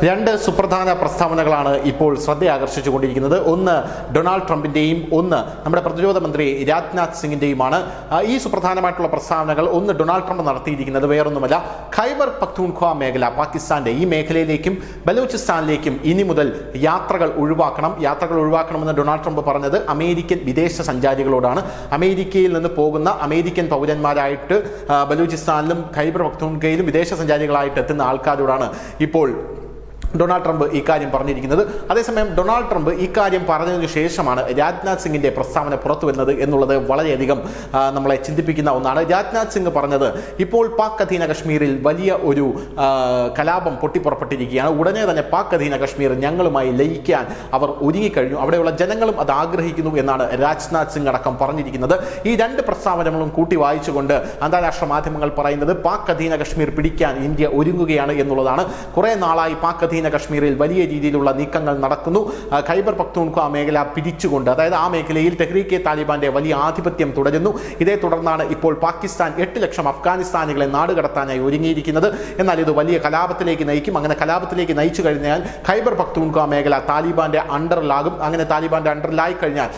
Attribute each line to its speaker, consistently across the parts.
Speaker 1: രണ്ട് സുപ്രധാന പ്രസ്താവനകളാണ് ഇപ്പോൾ ശ്രദ്ധയാകർഷിച്ചുകൊണ്ടിരിക്കുന്നത്. ഒന്ന് ഡൊണാൾഡ് ട്രംപിന്റെയും ഒന്ന് നമ്മുടെ പ്രതിരോധ മന്ത്രി രാജ്നാഥ് സിംഗിന്റെയുമാണ്. ഈ സുപ്രധാനമായിട്ടുള്ള പ്രസ്താവനകൾ ഒന്ന് ഡൊണാൾഡ് ട്രംപ് നടത്തിയിരിക്കുന്നത് വേറൊന്നുമല്ല, ഖൈബർ പഖ്തൂൺഖ്വ മേഖല പാകിസ്ഥാന്റെ ഈ മേഖലയിലേക്കും ബലൂചിസ്ഥാനിലേക്കും ഇനി മുതൽ യാത്രകൾ ഒഴിവാക്കണമെന്ന് ഡൊണാൾഡ് ട്രംപ് പറഞ്ഞത് അമേരിക്കൻ വിദേശ സഞ്ചാരികളോടാണ്. അമേരിക്കയിൽ നിന്ന് പോകുന്ന അമേരിക്കൻ പൗരന്മാരായിട്ട് ബലൂചിസ്ഥാനിലും ഖൈബർ പഖ്തൂൺഖ്വയിലും വിദേശ സഞ്ചാരികളായിട്ട് എത്തുന്ന ആൾക്കാരോടാണ് ഇപ്പോൾ ഡൊണാൾഡ് ട്രംപ് ഇക്കാര്യം പറഞ്ഞിരിക്കുന്നത്. അതേസമയം ഡൊണാൾഡ് ട്രംപ് ഇക്കാര്യം പറഞ്ഞതിനു ശേഷമാണ് രാജ്നാഥ് സിംഗിന്റെ പ്രസ്താവന പുറത്തു വരുന്നത് എന്നുള്ളത് വളരെയധികം നമ്മളെ ചിന്തിപ്പിക്കുന്ന ഒന്നാണ്. രാജ്നാഥ് സിംഗ് പറഞ്ഞത് ഇപ്പോൾ പാക് അധീന കശ്മീരിൽ വലിയ ഒരു കലാപം പൊട്ടിപ്പുറപ്പെട്ടിരിക്കുകയാണ്. ഉടനെ തന്നെ പാക് അധീന കശ്മീർ ഞങ്ങളുമായി ലയിക്കാൻ അവർ ഒരുങ്ങിക്കഴിഞ്ഞു, അവിടെയുള്ള ജനങ്ങളും അത് ആഗ്രഹിക്കുന്നു എന്നാണ് രാജ്നാഥ് സിംഗ് അടക്കം പറഞ്ഞിരിക്കുന്നത്. ഈ രണ്ട് പ്രസ്താവനകളും കൂട്ടി വായിച്ചുകൊണ്ട് അന്താരാഷ്ട്ര മാധ്യമങ്ങൾ പറയുന്നത് പാക് അധീന കശ്മീർ പിടിക്കാൻ ഇന്ത്യ ഒരുങ്ങുകയാണ് എന്നുള്ളതാണ്. കുറെ നാളായി പാക് അധീന കശ്മീരിൽ വലിയ രീതിയിലുള്ള നീക്കങ്ങൾ നടക്കുന്നു. ഖൈബർ പഖ്തൂൺഖ്വ മേഖല പിടിച്ചുകൊണ്ട്, അതായത് ആ മേഖലയിൽ തെഹ്രീക്കെ താലിബാന്റെ വലിയ ആധിപത്യം തുടരുന്നു. ഇതേ തുടർന്നാണ് ഇപ്പോൾ പാകിസ്ഥാൻ 8 ലക്ഷം അഫ്ഗാനിസ്ഥാനികളെ നാടുകടത്താനായി ഒരുങ്ങിയിരിക്കുന്നത്. എന്നാൽ ഇത് വലിയ കലാപത്തിലേക്ക് നയിക്കും. അങ്ങനെ കലാപത്തിലേക്ക് നയിച്ചു കഴിഞ്ഞാൽ ഖൈബർ പഖ്തൂൺഖ്വ മേഖല താലിബാന്റെ അണ്ടറിലാകും. അങ്ങനെ താലിബാന്റെ അണ്ടറിലായി കഴിഞ്ഞാൽ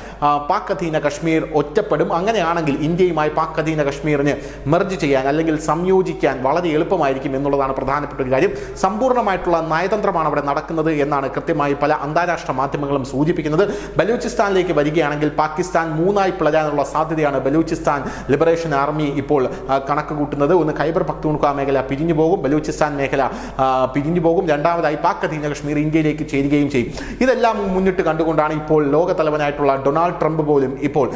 Speaker 1: പാക് അധീന കശ്മീർ ഒറ്റപ്പെടും. അങ്ങനെയാണെങ്കിൽ ഇന്ത്യയുമായി പാക് അധീന കശ്മീരിന് മെർജ് ചെയ്യാൻ അല്ലെങ്കിൽ സംയോജിക്കാൻ വളരെ എളുപ്പമായിരിക്കും എന്നുള്ളതാണ് പ്രധാനപ്പെട്ട ഒരു കാര്യം. സമ്പൂർണ്ണമായിട്ടുള്ള നയതന്ത്രമാണ് അവിടെ നടക്കുന്നത് എന്നാണ് കൃത്യമായി പല അന്താരാഷ്ട്ര മാധ്യമങ്ങളും സൂചിപ്പിക്കുന്നത്. ബലൂചിസ്ഥാനിലേക്ക് വരികയാണെങ്കിൽ പാകിസ്ഥാൻ 3ആയി പിളരാനുള്ള സാധ്യതയാണ് ബലൂചിസ്ഥാൻ ലിബറേഷൻ ആർമി ഇപ്പോൾ കണക്ക് കൂട്ടുന്നത്. ഒന്ന് ഖൈബർ പഖ്തൂൺഖ്വ മേഖല പിരിഞ്ഞു പോകും, ബലൂചിസ്ഥാൻ മേഖല പിരിഞ്ഞു പോകും. രണ്ടാമതായി പാക് അധീന കശ്മീർ ഇന്ത്യയിലേക്ക് ചേരുകയും ചെയ്യും. ഇതെല്ലാം മുന്നിട്ട് കണ്ടുകൊണ്ടാണ് ഇപ്പോൾ ലോക തലവനായിട്ടുള്ള ഡൊണാൾഡ് ട്രംപ് പോലും ഇപ്പോൾ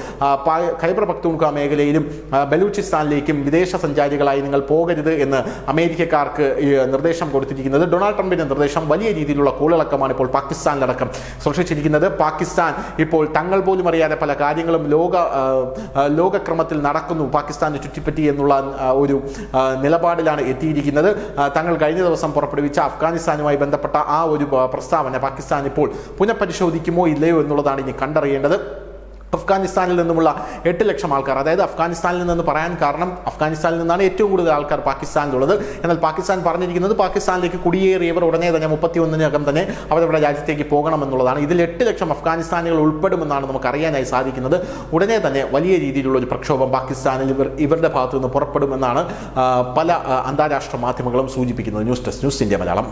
Speaker 1: ഖൈബർ പഖ്തൂൺഖ്വ മേഖലയിലും ബലൂചിസ്ഥാനിലേക്കും വിദേശ സഞ്ചാരികളായി നിങ്ങൾ പോകരുത് എന്ന് അമേരിക്കക്കാർക്ക് നിർദ്ദേശം കൊടുത്തിരിക്കുന്നത്. ഡൊണാൾഡ് ട്രംപിന്റെ നിർദ്ദേശം വലിയ രീതിയിലുള്ള കോളിളക്കമാണ് ഇപ്പോൾ പാകിസ്ഥാനിലടക്കം സൃഷ്ടിച്ചിരിക്കുന്നത്. പാകിസ്ഥാൻ ഇപ്പോൾ തങ്ങൾ പോലും അറിയാതെ പല കാര്യങ്ങളും ലോകക്രമത്തിൽ നടക്കുന്നു പാകിസ്ഥാനെ ചുറ്റിപ്പറ്റി എന്നുള്ള ഒരു നിലപാടിലാണ് എത്തിയിരിക്കുന്നത്. തങ്ങൾ കഴിഞ്ഞ ദിവസം പുറപ്പെടുവിച്ച അഫ്ഗാനിസ്ഥാനുമായി ബന്ധപ്പെട്ട ആ ഒരു പ്രസ്താവന പാകിസ്ഥാൻ ഇപ്പോൾ പുനഃപരിശോധിക്കുമോ ഇല്ലയോ എന്നുള്ളതാണ് ഇനി കണ്ടറിയേണ്ടത്. അഫ്ഗാനിസ്ഥാനിൽ നിന്നുമുള്ള 8 ലക്ഷം ആൾക്കാർ, അതായത് അഫ്ഗാനിസ്ഥാനിൽ നിന്ന് പറയാൻ കാരണം അഫ്ഗാനിസ്ഥാനിൽ നിന്നാണ് ഏറ്റവും കൂടുതൽ ആൾക്കാർ പാകിസ്ഥാനിലുള്ളത്. എന്നാൽ പാകിസ്ഥാൻ പറഞ്ഞിരിക്കുന്നത് പാകിസ്ഥാനിലേക്ക് കുടിയേറിയവർ ഉടനെ തന്നെ 31-നകം തന്നെ അവരുടെ രാജ്യത്തേക്ക് പോകണമെന്നുള്ളതാണ്. ഇതിൽ 8 ലക്ഷം അഫ്ഗാനിസ്ഥാനികൾ ഉൾപ്പെടുമെന്നാണ് നമുക്ക് അറിയാനായി സാധിക്കുന്നത്. ഉടനെ തന്നെ വലിയ രീതിയിലുള്ള ഒരു പ്രക്ഷോഭം പാകിസ്ഥാനിൽ ഇവരുടെ ഭാഗത്തു നിന്ന് പുറപ്പെടുമെന്നാണ് പല അന്താരാഷ്ട്ര മാധ്യമങ്ങളും സൂചിപ്പിക്കുന്നത്. News desk, news India Malayalam.